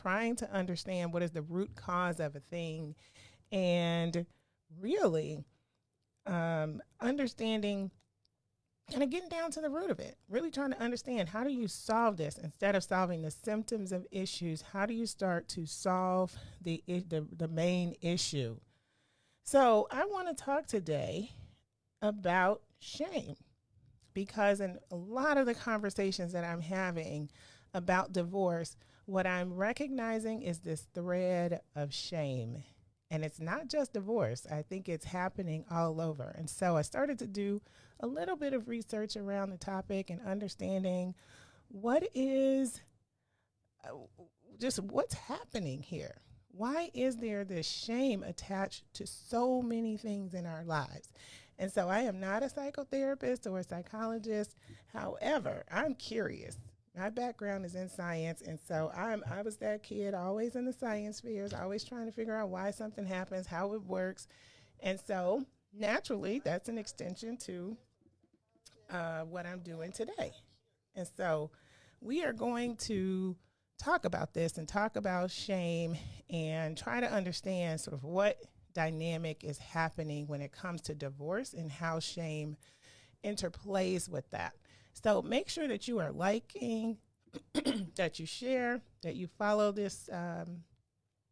trying to understand what is the root cause of a thing, and really understanding, kind of getting down to the root of it, really trying to understand, how do you solve this? Instead of solving the symptoms of issues, how do you start to solve the main issue? So I want to talk today about shame, because in a lot of the conversations that I'm having about divorce, what I'm recognizing is this thread of shame. And it's not just divorce. I think it's happening all over. And so I started to do a little bit of research around the topic and understanding what is just what's happening here. Why is there this shame attached to so many things in our lives? And so I am not a psychotherapist or a psychologist. However, I'm curious. My background is in science, and so I was that kid always in the science fairs, always trying to figure out why something happens, how it works. And so naturally, that's an extension to what I'm doing today. And so we are going to talk about this and talk about shame and try to understand sort of what dynamic is happening when it comes to divorce and how shame interplays with that. So make sure that you are liking, that you share, that you follow this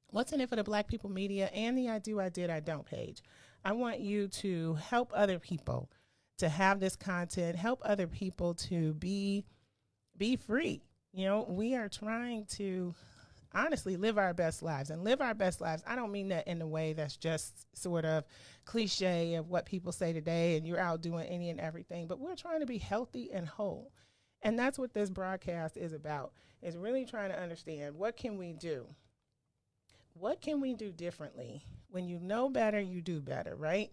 What's in It for the Black People Media and the I Do, I Did, I Don't page. I want you to help other people to have this content, help other people to be free. You know, we are trying to honestly live our best lives, and live our best lives. I don't mean that in a way that's just sort of cliche of what people say today and you're out doing any and everything, but we're trying to be healthy and whole. And that's what this broadcast is about, is really trying to understand, what can we do? What can we do differently? When you know better, you do better, right?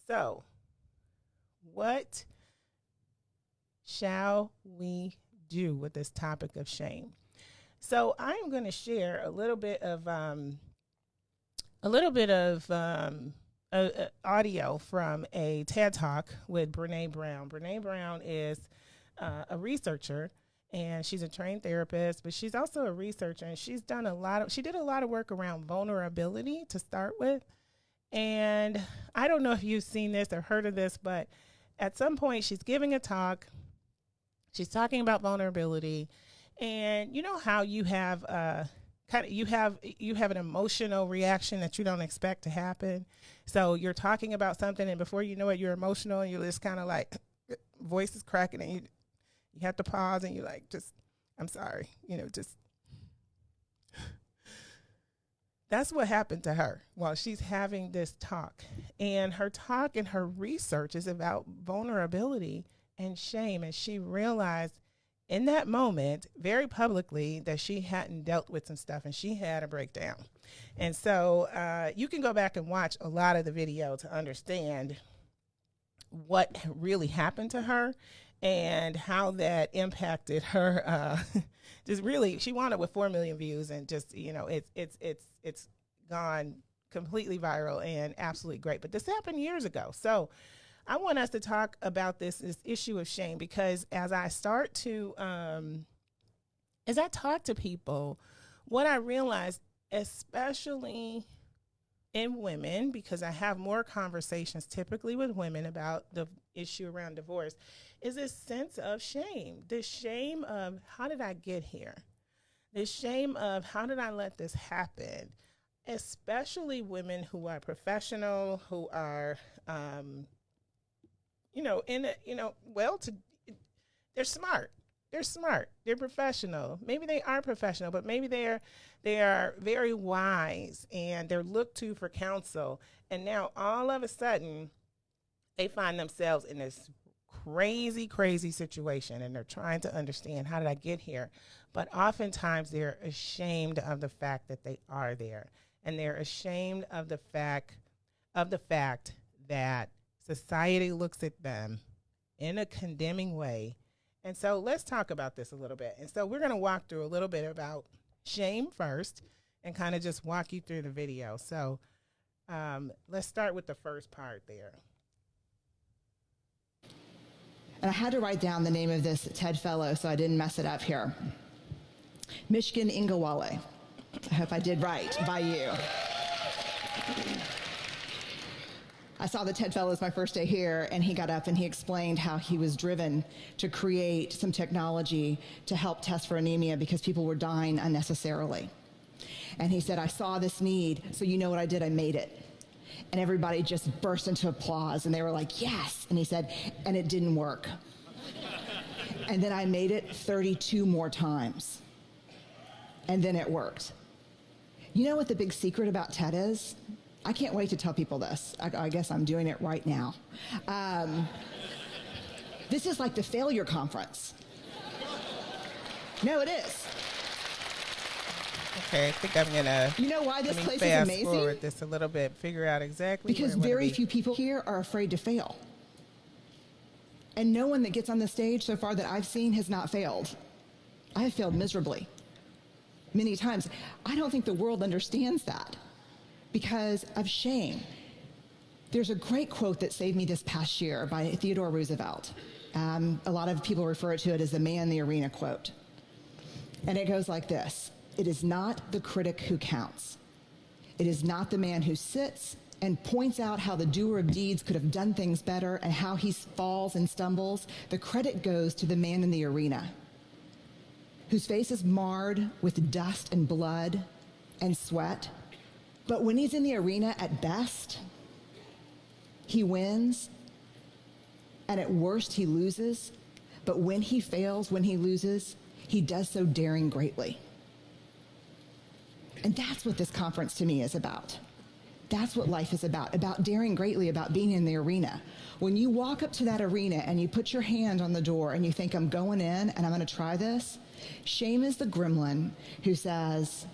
So what shall we do with this topic of shame? So I'm going to share a little bit of audio from a TED Talk with Brene Brown. Brene Brown is a researcher, and she's a trained therapist, but she's also a researcher, and she did a lot of work around vulnerability to start with. And I don't know if you've seen this or heard of this, but at some point she's giving a talk. She's talking about vulnerability. And you know how you have you have an emotional reaction that you don't expect to happen. So you're talking about something, and before you know it, you're emotional, and you're just kind of like, voice is cracking, and you have to pause, and you're like, I'm sorry, That's what happened to her while she's having this talk. And her talk and her research is about vulnerability and shame, and she realized in that moment, very publicly, that she hadn't dealt with some stuff, and she had a breakdown. And so you can go back and watch a lot of the video to understand what really happened to her and how that impacted her. Just really, she wound up with 4 million views, and just, it's gone completely viral and absolutely great. But this happened years ago. So I want us to talk about this issue of shame, because as I talk to people, what I realize, especially in women, because I have more conversations typically with women about the issue around divorce, is this sense of shame, this shame of, how did I get here? This shame of, how did I let this happen? Especially women who are professional, who are, they're smart. They're smart. They're professional. Maybe they aren't professional, but maybe they are very wise, and they're looked to for counsel. And now all of a sudden, they find themselves in this crazy, crazy situation, and they're trying to understand, how did I get here? But oftentimes they're ashamed of the fact that they are there, and they're ashamed of the fact that society looks at them in a condemning way. And so let's talk about this a little bit. And so we're going to walk through a little bit about shame first, and kind of just walk you through the video. So let's start with the first part there. And I had to write down the name of this TED Fellow so I didn't mess it up here. Mishkin Ingawale. I hope I did right by you. I saw the TED Fellows my first day here, and he got up and he explained how he was driven to create some technology to help test for anemia because people were dying unnecessarily. And he said, I saw this need, so you know what I did? I made it. And everybody just burst into applause, and they were like, yes. And he said, and it didn't work. And then I made it 32 more times. And then it worked. You know what the big secret about TED is? I can't wait to tell people this. I guess I'm doing it right now. This is like the failure conference. No, it is. Okay, I think I'm gonna. You know why this place is fast amazing? forward this a little bit, figure out exactly. Because very few people here are afraid to fail. And no one that gets on the stage so far that I've seen has not failed. I have failed miserably. Many times. I don't think the world understands that because of shame. There's a great quote that saved me this past year by Theodore Roosevelt. A lot of people refer to it as the man in the arena quote. And it goes like this. It is not the critic who counts. It is not the man who sits and points out how the doer of deeds could have done things better and how he falls and stumbles. The credit goes to the man in the arena, whose face is marred with dust and blood and sweat. But when he's in the arena at best, he wins, and at worst he loses. But when he fails, when he loses, he does so daring greatly. And that's what this conference to me is about. That's what life is about daring greatly, about being in the arena. When you walk up to that arena and you put your hand on the door and you think, I'm going in and I'm going to try this, shame is the gremlin who says,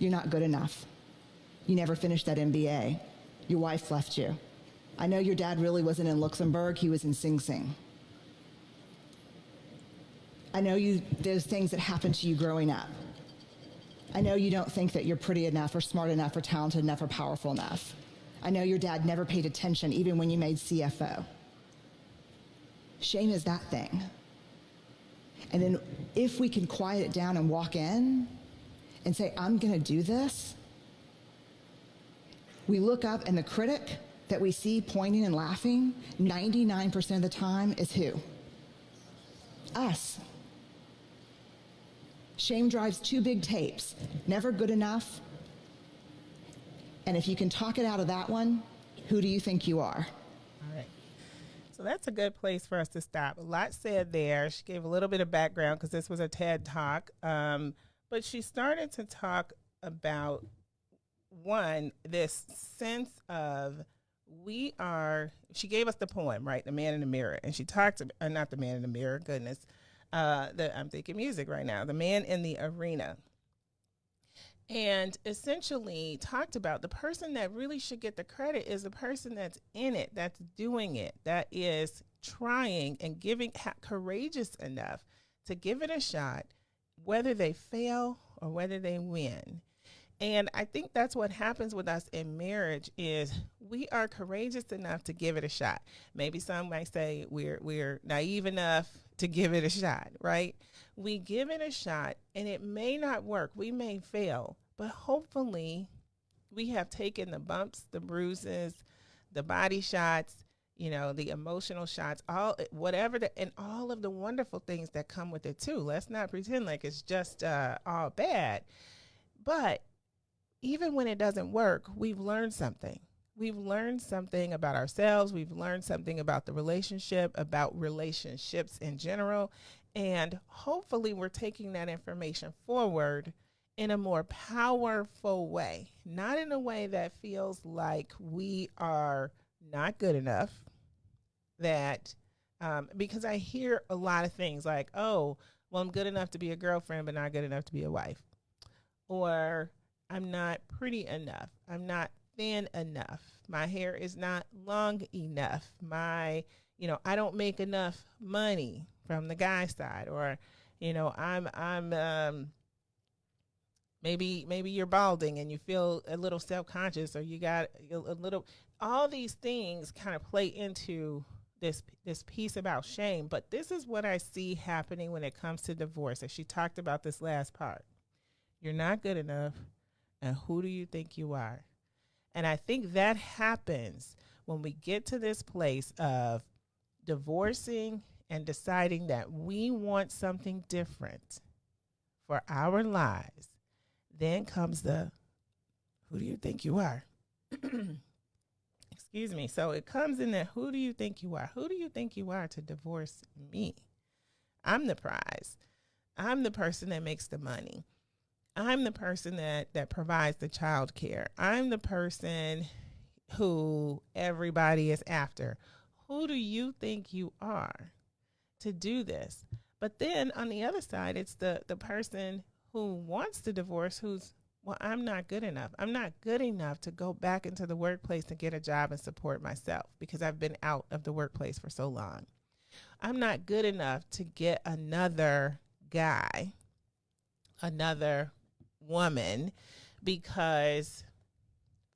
you're not good enough. You never finished that MBA. Your wife left you. I know your dad really wasn't in Luxembourg. He was in Sing Sing. I know those things that happened to you growing up. I know you don't think that you're pretty enough or smart enough or talented enough or powerful enough. I know your dad never paid attention even when you made CFO. Shame is that thing. And then if we can quiet it down and walk in and say, I'm going to do this, we look up and the critic that we see pointing and laughing 99% of the time is who? Us. Shame drives two big tapes, never good enough. And if you can talk it out of that one, who do you think you are? All right. So that's a good place for us to stop. A lot said there. She gave a little bit of background because this was a TED Talk. But she started to talk about, one, this sense of she gave us the poem, right? The Man in the Mirror. And she talked, not the Man in the Mirror, goodness. I'm thinking music right now. The Man in the Arena. And essentially talked about the person that really should get the credit is the person that's in it, that's doing it, that is trying and courageous enough to give it a shot, whether they fail or whether they win. And I think that's what happens with us in marriage is we are courageous enough to give it a shot. Maybe some might say we're naive enough to give it a shot, right? We give it a shot and it may not work. We may fail, but hopefully we have taken the bumps, the bruises, the body shots, the emotional shots, all of the wonderful things that come with it too. Let's not pretend like it's just all bad. But even when it doesn't work, we've learned something. We've learned something about ourselves. We've learned something about the relationship, about relationships in general. And hopefully we're taking that information forward in a more powerful way, not in a way that feels like we are not good enough, because I hear a lot of things like, oh, well, I'm good enough to be a girlfriend, but not good enough to be a wife. Or I'm not pretty enough. I'm not thin enough. My hair is not long enough. I don't make enough money from the guy side. Or, I'm maybe you're balding and you feel a little self-conscious, or you got a little, all these things kind of play into this piece about shame. But this is what I see happening when it comes to divorce. As she talked about this last part. You're not good enough. And who do you think you are? And I think that happens when we get to this place of divorcing and deciding that we want something different for our lives. Then comes the, who do you think you are? Excuse me. So it comes in that, who do you think you are? Who do you think you are to divorce me? I'm the prize. I'm the person that makes the money. I'm the person that provides the child care. I'm the person who everybody is after. Who do you think you are to do this? But then on the other side, it's the person who wants to divorce who's, well, I'm not good enough. I'm not good enough to go back into the workplace and get a job and support myself because I've been out of the workplace for so long. I'm not good enough to get another guy, another woman, because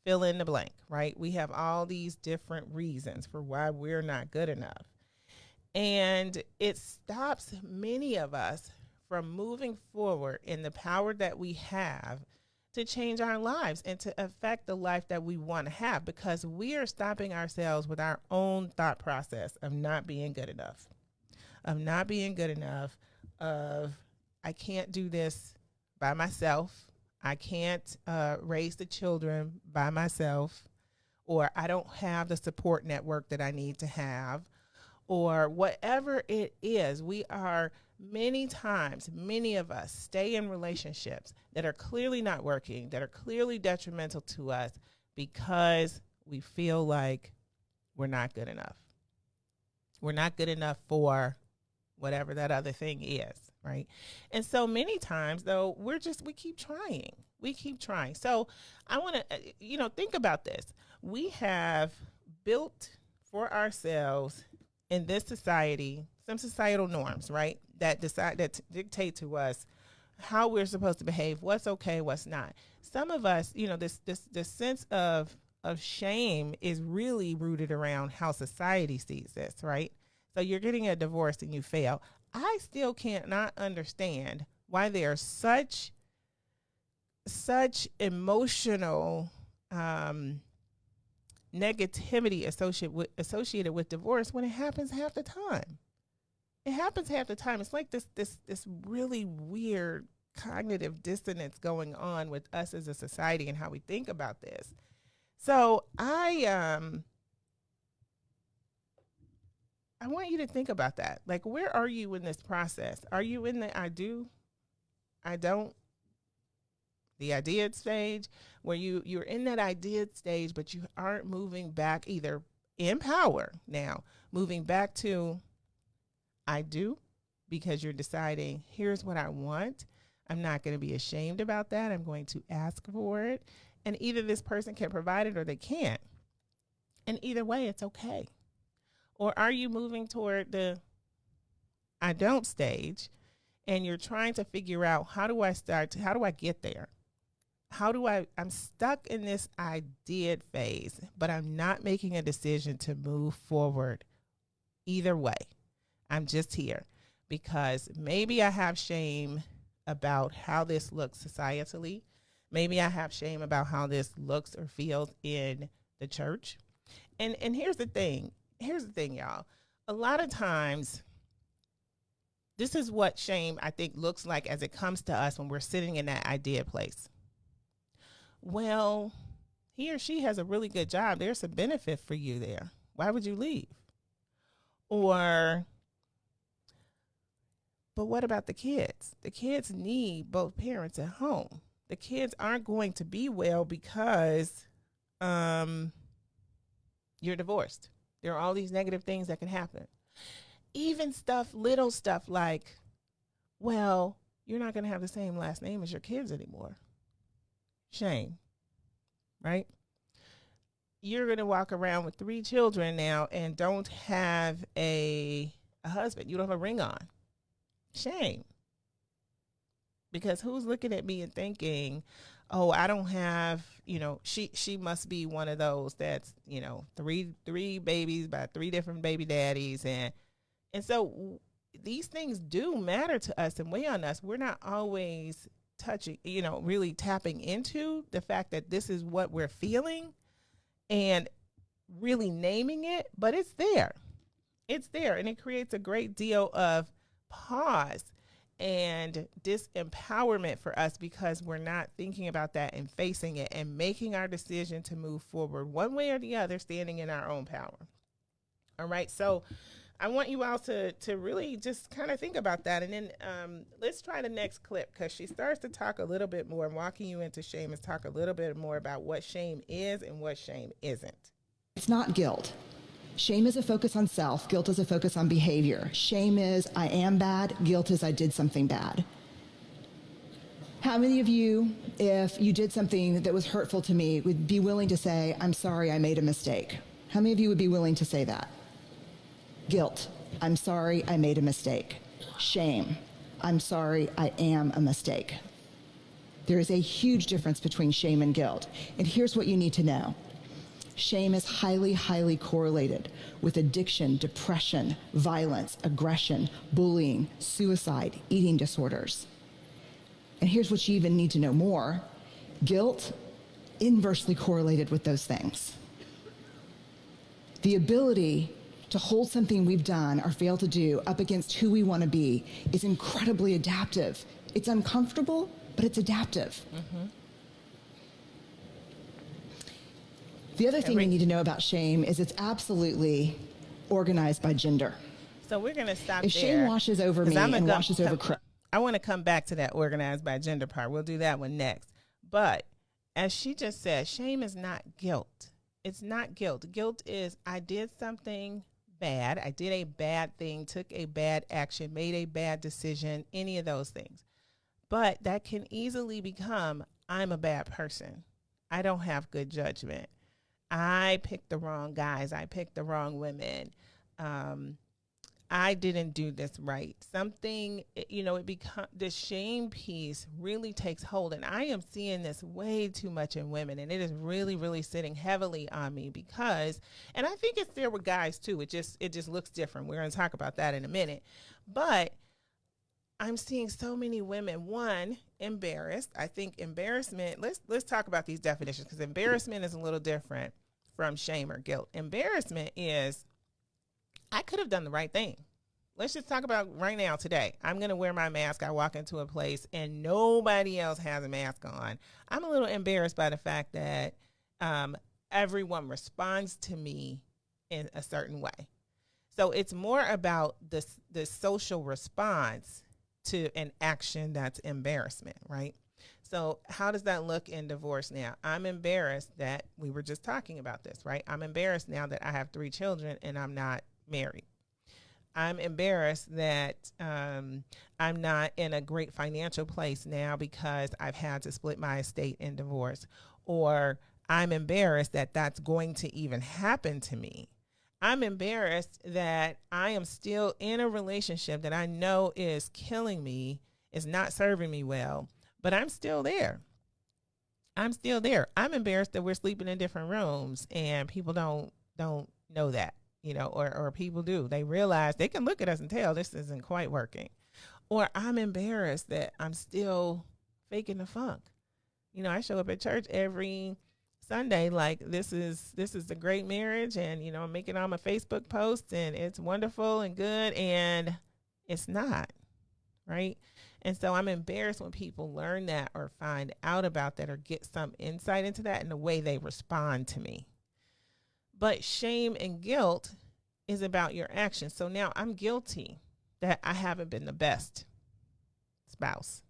fill in the blank, right? We have all these different reasons for why we're not good enough. And it stops many of us from moving forward in the power that we have to change our lives and to affect the life that we want to have, because we are stopping ourselves with our own thought process of not being good enough, of I can't do this by myself. I can't raise the children by myself, or I don't have the support network that I need to have, or whatever it is. We are many of us stay in relationships that are clearly not working, that are clearly detrimental to us because we feel like we're not good enough. We're not good enough for whatever that other thing is, right? And so many times, though, we keep trying. We keep trying. So I want to, think about this. We have built for ourselves in this society some societal norms, right? That dictate to us how we're supposed to behave, what's okay, what's not. Some of us, this sense of shame is really rooted around how society sees this, right? So you're getting a divorce and you fail. I still cannot understand why there's such emotional negativity associated with divorce when it happens half the time. It happens half the time. It's like this really weird cognitive dissonance going on with us as a society and how we think about this. So I want you to think about that. Like, where are you in this process? Are you in the I do, I don't, the I did stage, where you're in that I did stage, but you aren't moving back either in power now, moving back to I do, because you're deciding, here's what I want. I'm not going to be ashamed about that. I'm going to ask for it. And either this person can provide it or they can't. And either way, it's okay. Or are you moving toward the I don't stage and you're trying to figure out, how do I get there? I'm stuck in this I did phase, but I'm not making a decision to move forward either way. I'm just here because maybe I have shame about how this looks societally. Maybe I have shame about how this looks or feels in the church. And here's the thing, y'all. A lot of times, this is what shame, I think, looks like as it comes to us when we're sitting in that I did place. Well, he or she has a really good job. There's a benefit for you there. Why would you leave? Or, but what about the kids? The kids need both parents at home. The kids aren't going to be well because you're divorced. There are all these negative things that can happen. Even little stuff like, well, you're not going to have the same last name as your kids anymore. Shame, right? You're going to walk around with 3 children now and don't have a husband. You don't have a ring on. Shame. Because who's looking at me and thinking, oh, I don't have, she must be one of those that's, 3 babies by 3 different baby daddies. And so these things do matter to us and weigh on us. We're not always touching, really tapping into the fact that this is what we're feeling and really naming it, but it's there. It's there, and it creates a great deal of pause and disempowerment for us because we're not thinking about that and facing it and making our decision to move forward one way or the other, standing in our own power. All right, so I want you all to really just kind of think about that. And then let's try the next clip, because she starts to talk a little bit more, walking you into shame, is talk a little bit more about what shame is and what shame isn't. It's not guilt. Shame is a focus on self. Guilt is a focus on behavior. Shame is I am bad. Guilt is I did something bad. How many of you, if you did something that was hurtful to me, would be willing to say, I'm sorry, I made a mistake? How many of you would be willing to say that? Guilt, I'm sorry, I made a mistake. Shame, I'm sorry, I am a mistake. There is a huge difference between shame and guilt. And here's what you need to know. Shame is highly, highly correlated with addiction, depression, violence, aggression, bullying, suicide, eating disorders. And here's what you even need to know more. Guilt, inversely correlated with those things. The ability to hold something we've done or failed to do up against who we want to be is incredibly adaptive. It's uncomfortable, but it's adaptive. Mm-hmm. The other thing you need to know about shame is it's absolutely organized by gender. So we're going to stop if there. If shame washes over me and washes over... I want to come back to that organized by gender part. We'll do that one next. But as she just said, shame is not guilt. It's not guilt. Guilt is I did something bad. I did a bad thing, took a bad action, made a bad decision, any of those things. But that can easily become I'm a bad person. I don't have good judgment. I picked the wrong guys. I picked the wrong women. I didn't do this right. Something, the shame piece really takes hold. And I am seeing this way too much in women. And it is really, really sitting heavily on me because, and I think it's there with guys too. It just looks different. We're going to talk about that in a minute. But I'm seeing so many women, one, embarrassed. I think embarrassment, let's talk about these definitions, because embarrassment is a little different from shame or guilt. Embarrassment is, I could have done the right thing. Let's just talk about right now, today. I'm going to wear my mask. I walk into a place and nobody else has a mask on. I'm a little embarrassed by the fact that everyone responds to me in a certain way. So it's more about the social response to an action that's embarrassment, right? So how does that look in divorce now? I'm embarrassed that we were just talking about this, right? I'm embarrassed now that I have 3 children and I'm not married. I'm embarrassed that I'm not in a great financial place now because I've had to split my estate in divorce. Or I'm embarrassed that that's going to even happen to me. I'm embarrassed that I am still in a relationship that I know is killing me, is not serving me well, but I'm still there. I'm still there. I'm embarrassed that we're sleeping in different rooms and people don't know that, or people do. They realize they can look at us and tell this isn't quite working. Or I'm embarrassed that I'm still faking the funk. I show up at church every Sunday like this is a great marriage, and I'm making all my Facebook posts and it's wonderful and good, and it's not, right? And so I'm embarrassed when people learn that or find out about that or get some insight into that in the way they respond to me. But shame and guilt is about your actions. So now I'm guilty that I haven't been the best spouse.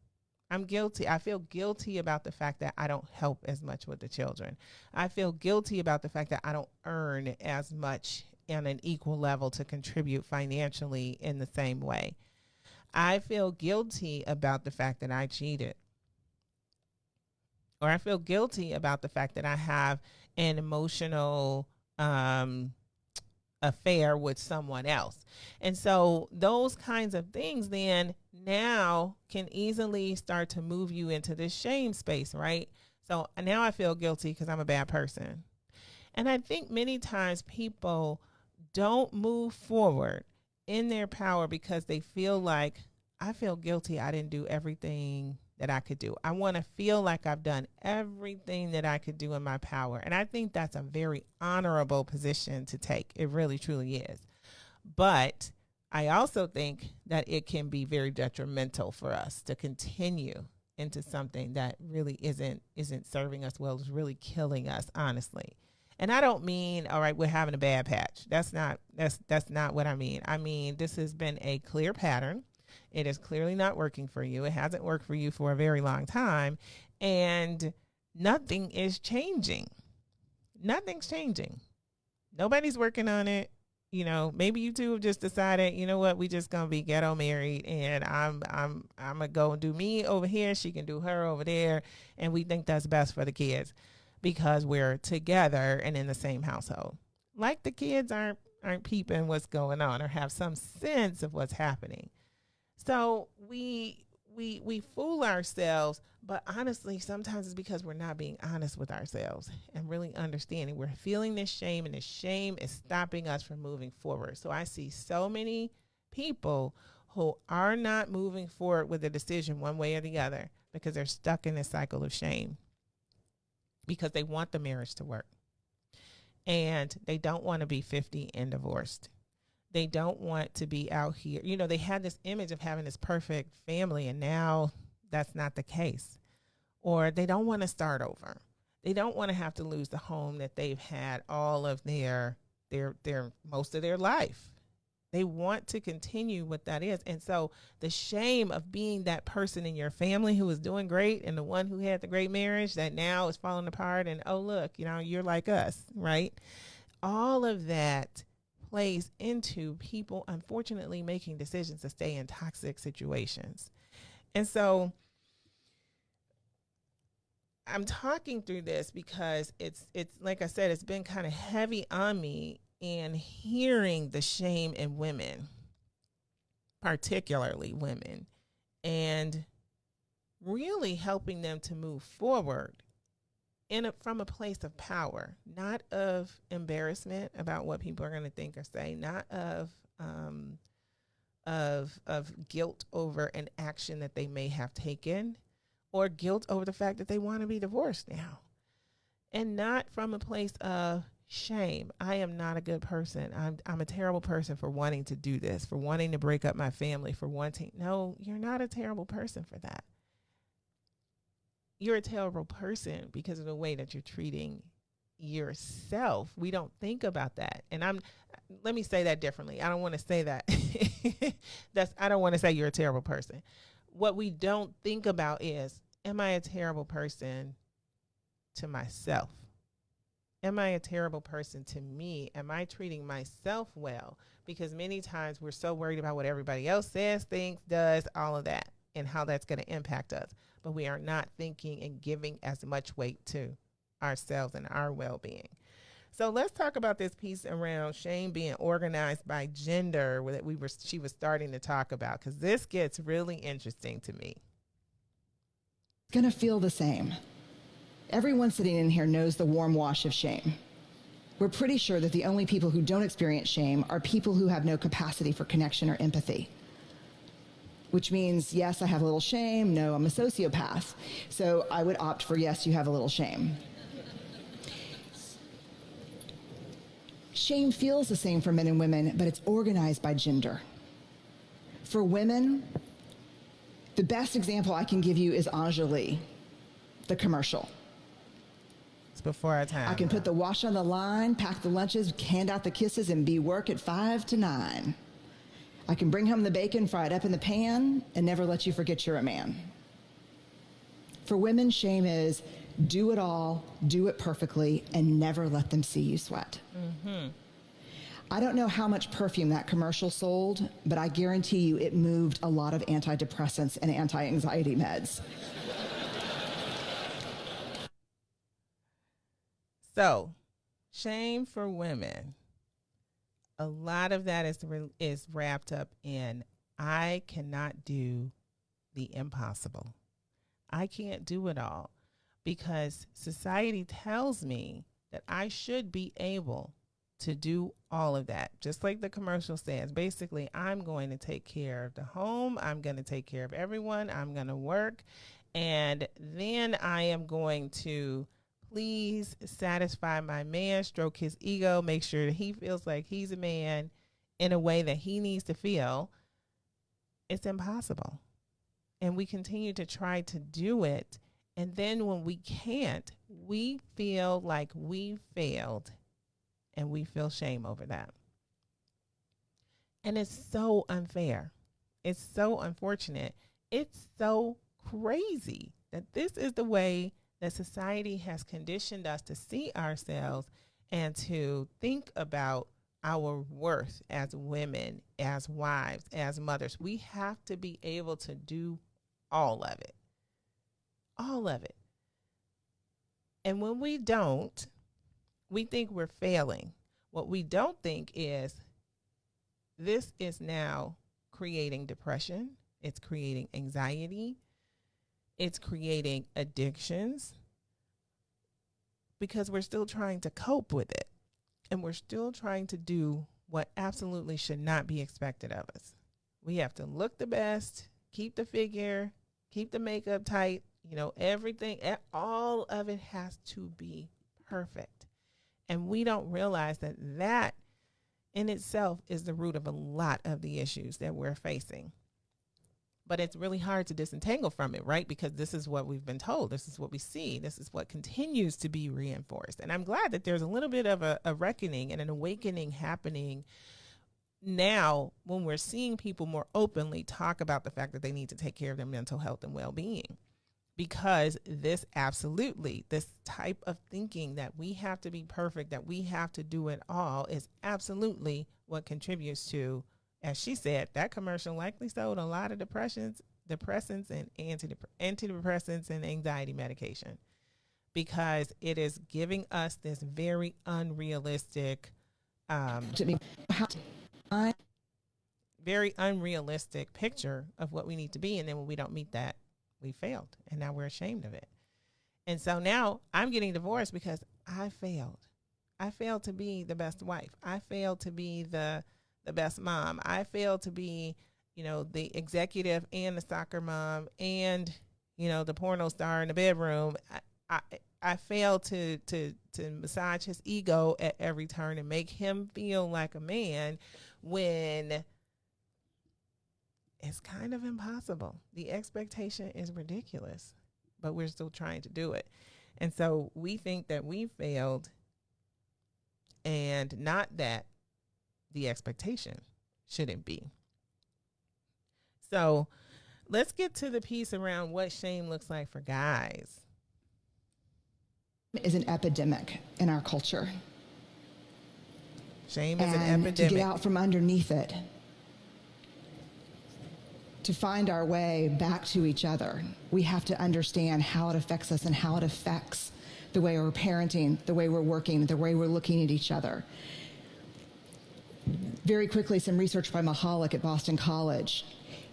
I'm guilty. I feel guilty about the fact that I don't help as much with the children. I feel guilty about the fact that I don't earn as much on an equal level to contribute financially in the same way. I feel guilty about the fact that I cheated. Or I feel guilty about the fact that I have an emotional affair with someone else. And so those kinds of things then now can easily start to move you into this shame space, right? So now I feel guilty because I'm a bad person. And I think many times people don't move forward in their power because they feel like, I feel guilty I didn't do everything that I could do. I want to feel like I've done everything that I could do in my power. And I think that's a very honorable position to take. It really, truly is. But I also think that it can be very detrimental for us to continue into something that really isn't serving us well, is really killing us, honestly. And I don't mean, all right, we're having a bad patch. That's not what I mean. I mean, this has been a clear pattern. It is clearly not working for you. It hasn't worked for you for a very long time. And nothing is changing. Nothing's changing. Nobody's working on it. You know, maybe you two have just decided, you know what, we just gonna be ghetto married, and I'm gonna go and do me over here. She can do her over there, and we think that's best for the kids because we're together and in the same household. Like the kids aren't peeping what's going on or have some sense of what's happening. So we fool ourselves, but honestly, sometimes it's because we're not being honest with ourselves and really understanding. We're feeling this shame, and this shame is stopping us from moving forward. So I see so many people who are not moving forward with a decision one way or the other because they're stuck in this cycle of shame because they want the marriage to work and they don't want to be 50 and divorced. They don't want to be out here. You know, they had this image of having this perfect family, and now that's not the case. Or they don't want to start over. They don't want to have to lose the home that they've had all of their most of their life. They want to continue what that is. And so the shame of being that person in your family who was doing great and the one who had the great marriage that now is falling apart, and, oh, look, you know, you're like us, right? All of that plays into people, unfortunately, making decisions to stay in toxic situations. And so I'm talking through this because it's like I said, it's been kind of heavy on me in hearing the shame in women, particularly women, and really helping them to move forward from a place of power, not of embarrassment about what people are going to think or say, not of guilt over an action that they may have taken, or guilt over the fact that they want to be divorced now, and not from a place of shame. I am not a good person. I'm a terrible person for wanting to do this, for wanting to break up my family, for wanting. No, you're not a terrible person for that. You're a terrible person because of the way that you're treating yourself. We don't think about that. And let me say that differently. I don't want to say that. I don't want to say you're a terrible person. What we don't think about is, am I a terrible person to myself? Am I a terrible person to me? Am I treating myself well? Because many times we're so worried about what everybody else says, thinks, does, all of that, and how that's going to impact us. But we are not thinking and giving as much weight to ourselves and our well-being. So let's talk about this piece around shame being organized by gender that she was starting to talk about, because this gets really interesting to me. It's going to feel the same. Everyone sitting in here knows the warm wash of shame. We're pretty sure that the only people who don't experience shame are people who have no capacity for connection or empathy. Which means, yes, I have a little shame. No, I'm a sociopath. So I would opt for, yes, you have a little shame. Shame feels the same for men and women, but it's organized by gender. For women, the best example I can give you is Anjali, the commercial. It's before our time. I can put the wash on the line, pack the lunches, hand out the kisses, and be work at 5 to 9. I can bring home the bacon fried up in the pan and never let you forget you're a man. For women, shame is do it all, do it perfectly, and never let them see you sweat. Mm-hmm. I don't know how much perfume that commercial sold, but I guarantee you it moved a lot of antidepressants and anti-anxiety meds. So, shame for women. A lot of that is wrapped up in, I cannot do the impossible. I can't do it all because society tells me that I should be able to do all of that. Just like the commercial says, basically, I'm going to take care of the home. I'm going to take care of everyone. I'm going to work. And then I am going to please satisfy my man, stroke his ego, make sure that he feels like he's a man in a way that he needs to feel. It's impossible. And we continue to try to do it. And then when we can't, we feel like we failed and we feel shame over that. And it's so unfair. It's so unfortunate. It's so crazy that this is the way that society has conditioned us to see ourselves and to think about our worth as women, as wives, as mothers. We have to be able to do all of it. All of it. And when we don't, we think we're failing. What we don't think is this is now creating depression. It's creating anxiety. It's creating addictions because we're still trying to cope with it. And we're still trying to do what absolutely should not be expected of us. We have to look the best, keep the figure, keep the makeup tight, everything, all of it has to be perfect. And we don't realize that that in itself is the root of a lot of the issues that we're facing. But it's really hard to disentangle from it, right? Because this is what we've been told. This is what we see. This is what continues to be reinforced. And I'm glad that there's a little bit of a reckoning and an awakening happening now when we're seeing people more openly talk about the fact that they need to take care of their mental health and well-being. Because this type of thinking that we have to be perfect, that we have to do it all is absolutely what contributes to, as she said, that commercial likely sold a lot of depressants and antidepressants and anxiety medication, because it is giving us this very unrealistic, very unrealistic picture of what we need to be. And then when we don't meet that, we failed. And now we're ashamed of it. And so now I'm getting divorced because I failed. I failed to be the best wife. I failed to be the best mom. I failed to be, the executive and the soccer mom and, the porno star in the bedroom. I failed to massage his ego at every turn and make him feel like a man when it's kind of impossible. The expectation is ridiculous, but we're still trying to do it. And so we think that we failed, and not that the expectation shouldn't be. So let's get to the piece around what shame looks like for guys. Is an epidemic in our culture. Shame is an epidemic. To get out from underneath it, to find our way back to each other, we have to understand how it affects us and how it affects the way we're parenting, the way we're working, the way we're looking at each other. Very quickly, some research by Mahalik at Boston College.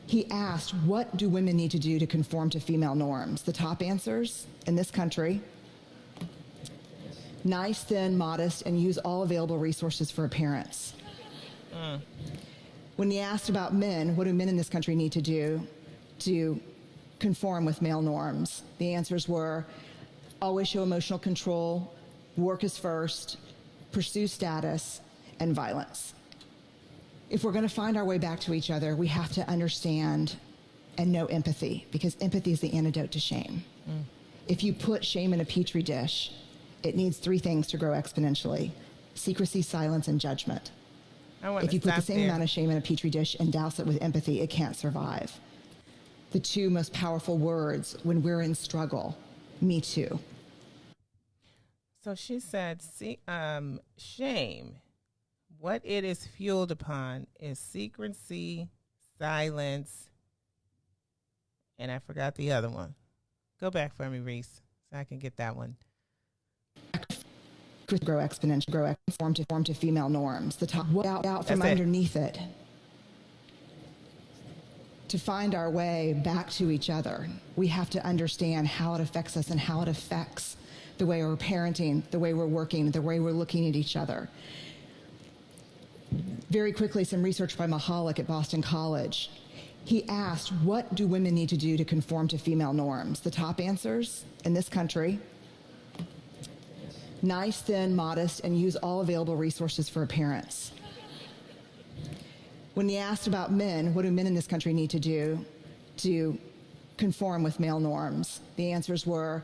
He asked, what do women need to do to conform to female norms? The top answers in this country: nice, thin, modest, and use all available resources for appearance. When he asked about men, what do men in this country need to do to conform with male norms? The answers were: always show emotional control, work is first, pursue status, and violence. If we're going to find our way back to each other, we have to understand and know empathy, because empathy is the antidote to shame. If you put shame in a petri dish, it needs three things to grow exponentially: secrecy, silence, and judgment. If you put the same amount of shame in a petri dish and douse it with empathy, it can't survive. The two most powerful words when we're in struggle: me too. So she said, shame, what it is fueled upon is secrecy, silence, and I forgot the other one. Go back for me, Reese, so I can get that one. Grow exponentially, conform to female norms. The top out from underneath it. To find our way back to each other, we have to understand how it affects us and how it affects the way we're parenting, the way we're working, the way we're looking at each other. Very quickly, some research by Mahalik at Boston College. He asked, what do women need to do to conform to female norms? The top answers in this country: nice, thin, modest, and use all available resources for appearance. When he asked about men, what do men in this country need to do to conform with male norms? The answers were: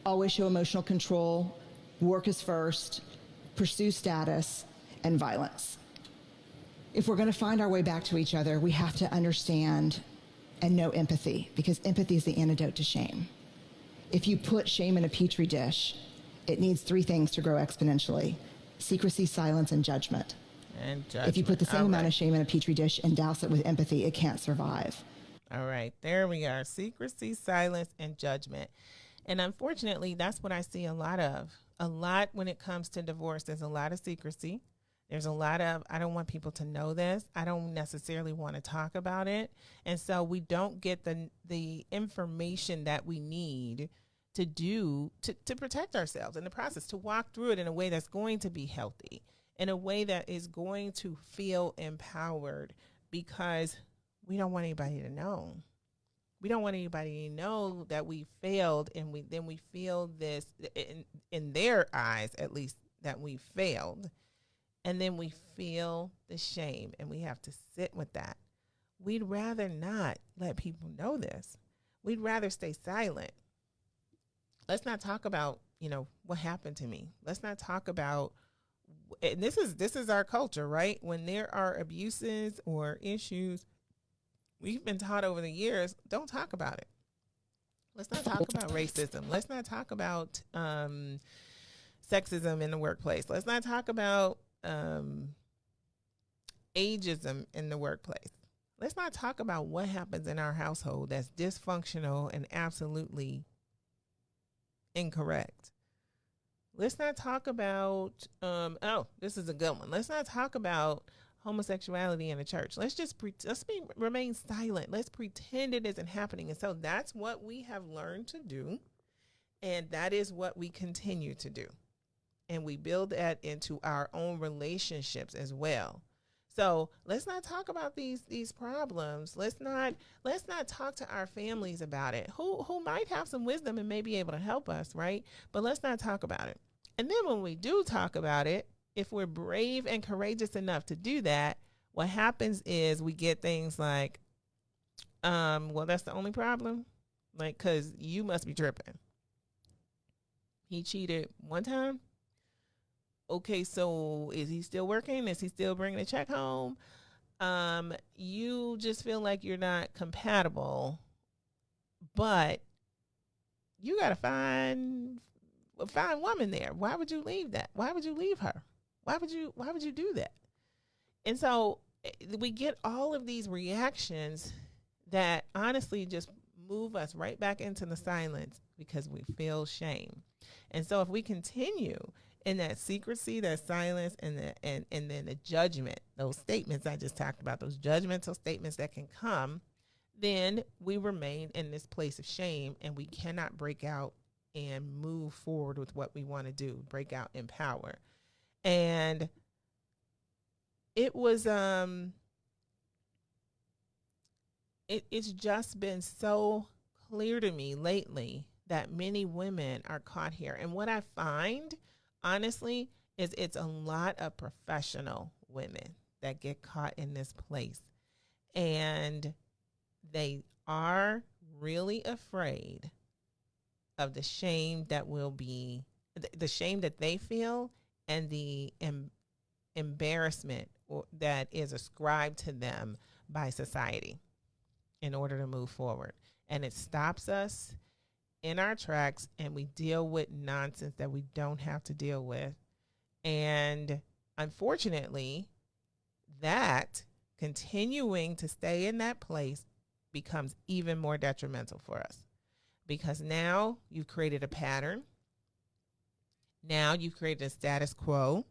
always show emotional control, work is first, pursue status, and violence. If we're going to find our way back to each other, we have to understand and know empathy, because empathy is the antidote to shame. If you put shame in a petri dish, it needs three things to grow exponentially: secrecy, silence, and judgment. If you put the same amount of shame in a petri dish and douse it with empathy, it can't survive. All right, there we are. Secrecy, silence, and judgment. And unfortunately, that's what I see a lot of. A lot when it comes to divorce, there's a lot of secrecy. There's a lot of, I don't want people to know this. I don't necessarily want to talk about it. And so we don't get the information that we need to protect ourselves in the process, to walk through it in a way that's going to be healthy, in a way that is going to feel empowered, because we don't want anybody to know. We don't want anybody to know that we failed, and we feel this in their eyes, at least, that we failed. And then we feel the shame, and we have to sit with that. We'd rather not let people know this. We'd rather stay silent. Let's not talk about, what happened to me. Let's not talk about, and this is our culture, right? When there are abuses or issues, we've been taught over the years, don't talk about it. Let's not talk about racism. Let's not talk about sexism in the workplace. Let's not talk about ageism in the workplace. Let's not talk about what happens in our household that's dysfunctional and absolutely incorrect. Let's not talk about, this is a good one. Let's not talk about homosexuality in the church. Let's just remain silent. Let's pretend it isn't happening. And so that's what we have learned to do. And that is what we continue to do. And we build that into our own relationships as well. So let's not talk about these problems. Let's not talk to our families about it, who might have some wisdom and may be able to help us, right? But let's not talk about it. And then when we do talk about it, if we're brave and courageous enough to do that, what happens is we get things like, well, that's the only problem, like, because you must be tripping. He cheated one time. Okay, so is he still working? Is he still bringing a check home? You just feel like you're not compatible, but you got to find a woman there. Why would you leave that? Why would you leave her? Why would you do that? And so we get all of these reactions that honestly just move us right back into the silence because we feel shame. And so if we continue in that secrecy, that silence, and then the judgment, those statements I just talked about, those judgmental statements that can come, then we remain in this place of shame, and we cannot break out and move forward with what we want to do, break out in power. And it was, it's just been so clear to me lately that many women are caught here. And what I find, honestly, is it's a lot of professional women that get caught in this place. And they are really afraid of the shame that will be, the shame that they feel, and the embarrassment that is ascribed to them by society in order to move forward. And it stops us in our tracks, and we deal with nonsense that we don't have to deal with. And unfortunately, that continuing to stay in that place becomes even more detrimental for us, because now you've created a pattern. Now you've created a status quo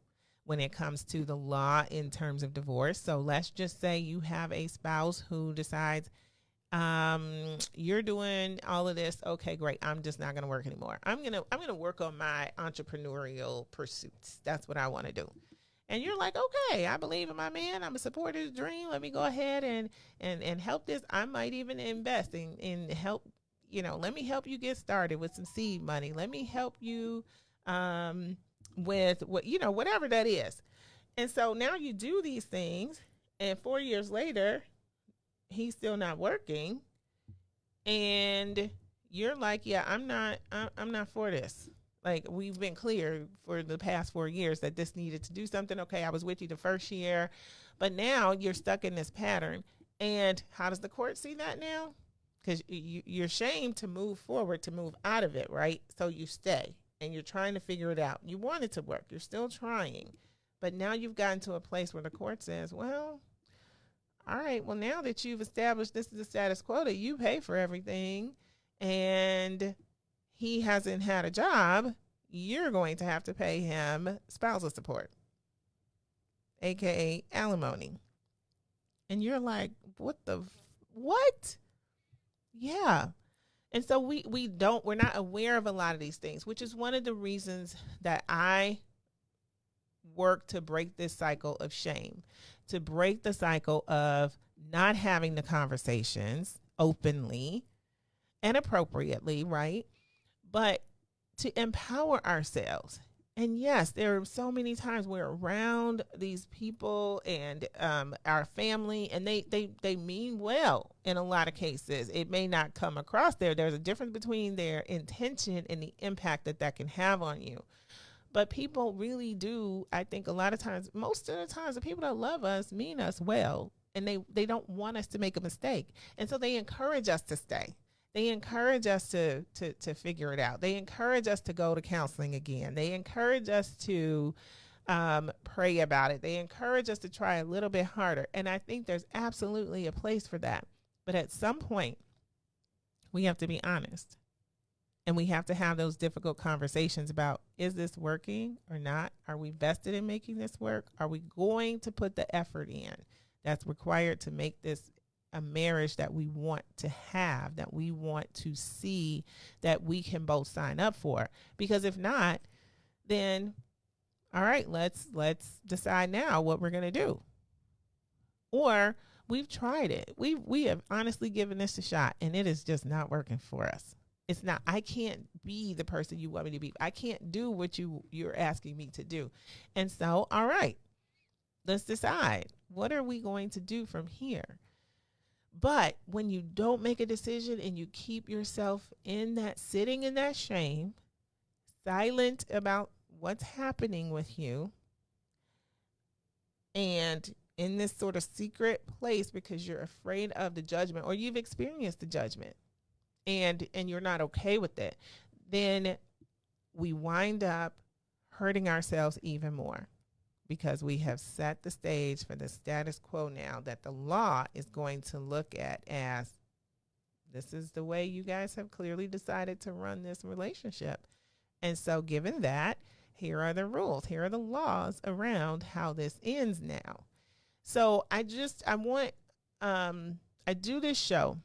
when it comes to the law in terms of divorce. So let's just say you have a spouse who decides, you're doing all of this. Okay, great. I'm just not going to work anymore. I'm going to work on my entrepreneurial pursuits. That's what I want to do. And you're like, okay, I believe in my man. I'm a supporter of his dream. Let me go ahead and help this. I might even invest in help, let me help you get started with some seed money. Let me help you with whatever that is. And so now you do these things, and 4 years later, he's still not working. And you're like, yeah, I'm not for this. Like, we've been clear for the past 4 years that this needed to do something. Okay, I was with you the first year, but now you're stuck in this pattern. And how does the court see that now? Because you're ashamed to move forward, to move out of it, right? So you stay, and you're trying to figure it out. You want it to work. You're still trying. But now you've gotten to a place where the court says, well, all right, well, now that you've established this is the status quo, that you pay for everything, and he hasn't had a job, you're going to have to pay him spousal support, aka alimony. And you're like, what? Yeah. And so we're not aware of a lot of these things, which is one of the reasons that I work to break this cycle of shame, to break the cycle of not having the conversations openly and appropriately, right? But to empower ourselves. And yes, there are so many times we're around these people and our family, and they mean well in a lot of cases. It may not come across there. There's a difference between their intention and the impact that can have on you. But people really do, I think a lot of times, most of the times, the people that love us mean us well, and they don't want us to make a mistake. And so they encourage us to stay. They encourage us to figure it out. They encourage us to go to counseling again. They encourage us to pray about it. They encourage us to try a little bit harder. And I think there's absolutely a place for that. But at some point, we have to be honest. And we have to have those difficult conversations about, is this working or not? Are we vested in making this work? Are we going to put the effort in that's required to make this a marriage that we want to have, that we want to see, that we can both sign up for? Because if not, then all right, let's decide now what we're going to do. Or we've tried it. We have honestly given this a shot, and it is just not working for us. It's not. I can't be the person you want me to be. I can't do what you're asking me to do. And so, all right, let's decide, what are we going to do from here? But when you don't make a decision and you keep yourself sitting in that shame, silent about what's happening with you, and in this sort of secret place because you're afraid of the judgment, or you've experienced the judgment, and you're not okay with it, then we wind up hurting ourselves even more, because we have set the stage for the status quo now that the law is going to look at as, this is the way you guys have clearly decided to run this relationship. And so given that, here are the rules. Here are the laws around how this ends now. So I do this show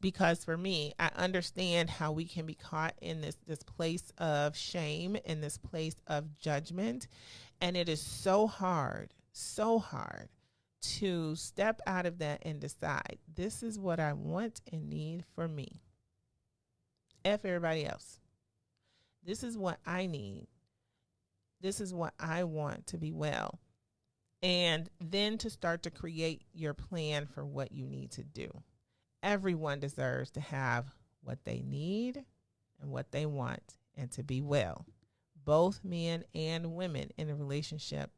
because for me, I understand how we can be caught in this place of shame, in this place of judgment. And it is so hard to step out of that and decide, this is what I want and need for me. F everybody else. This is what I need. This is what I want to be well. And then to start to create your plan for what you need to do. Everyone deserves to have what they need and what they want, and to be well. Both men and women in a relationship.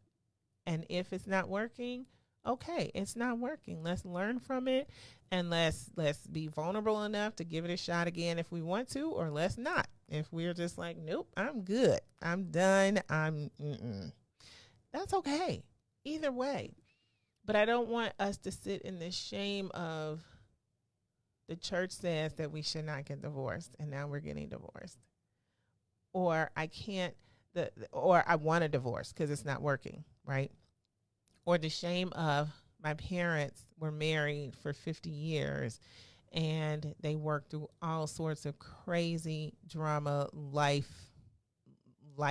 And if it's not working, okay, it's not working. Let's learn from it, and let's be vulnerable enough to give it a shot again if we want to, or let's not. If we're just like, nope, I'm good, I'm done, that's okay. Either way. But I don't want us to sit in the shame of, the church says that we should not get divorced, and now we're getting divorced. Or or I want a divorce because it's not working, right? Or the shame of, my parents were married for 50 years and they worked through all sorts of crazy drama life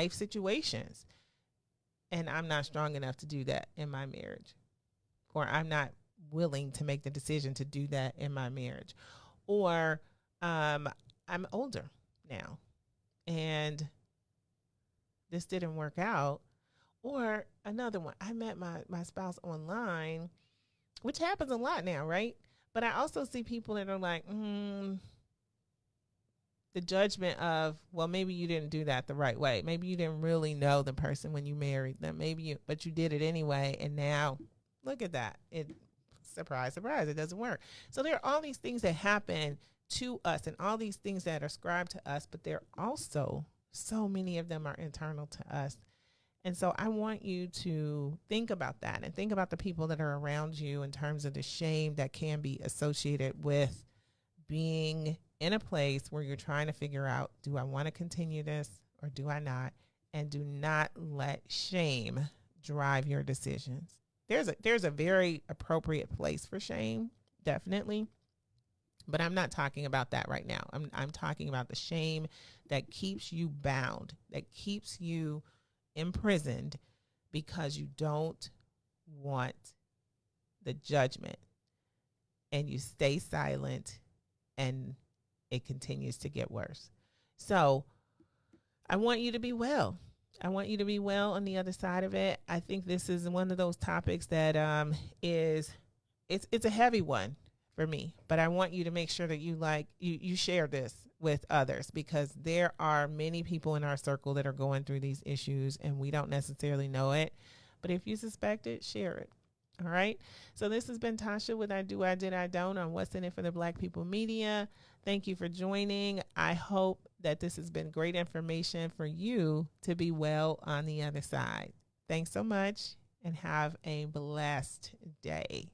situations. and I'm not strong enough to do that in my marriage, or I'm not willing to make the decision to do that in my marriage, or I'm older now and this didn't work out. Or another one, I met my spouse online, which happens a lot now, right? But I also see people that are like, the judgment of, well, maybe you didn't do that the right way. Maybe you didn't really know the person when you married them. But you did it anyway. And now look at that. Surprise, surprise, it doesn't work. So there are all these things that happen to us and all these things that are ascribed to us, but there are also so many of them are internal to us. And so I want you to think about that and think about the people that are around you in terms of the shame that can be associated with being in a place where you're trying to figure out, do I want to continue this or do I not? And do not let shame drive your decisions. There's a very appropriate place for shame, definitely. But I'm not talking about that right now. I'm talking about the shame that keeps you bound, that keeps you imprisoned because you don't want the judgment, and you stay silent and it continues to get worse. So I want you to be well. I want you to be well on the other side of it. I think this is one of those topics that it's a heavy one for me, but I want you to make sure that you share this with others, because there are many people in our circle that are going through these issues and we don't necessarily know it. But if you suspect it, share it. All right. So this has been Tasha with I Do, I Did, I Don't on What's in It for the Black People Media. Thank you for joining. I hope that this has been great information for you to be well on the other side. Thanks so much and have a blessed day.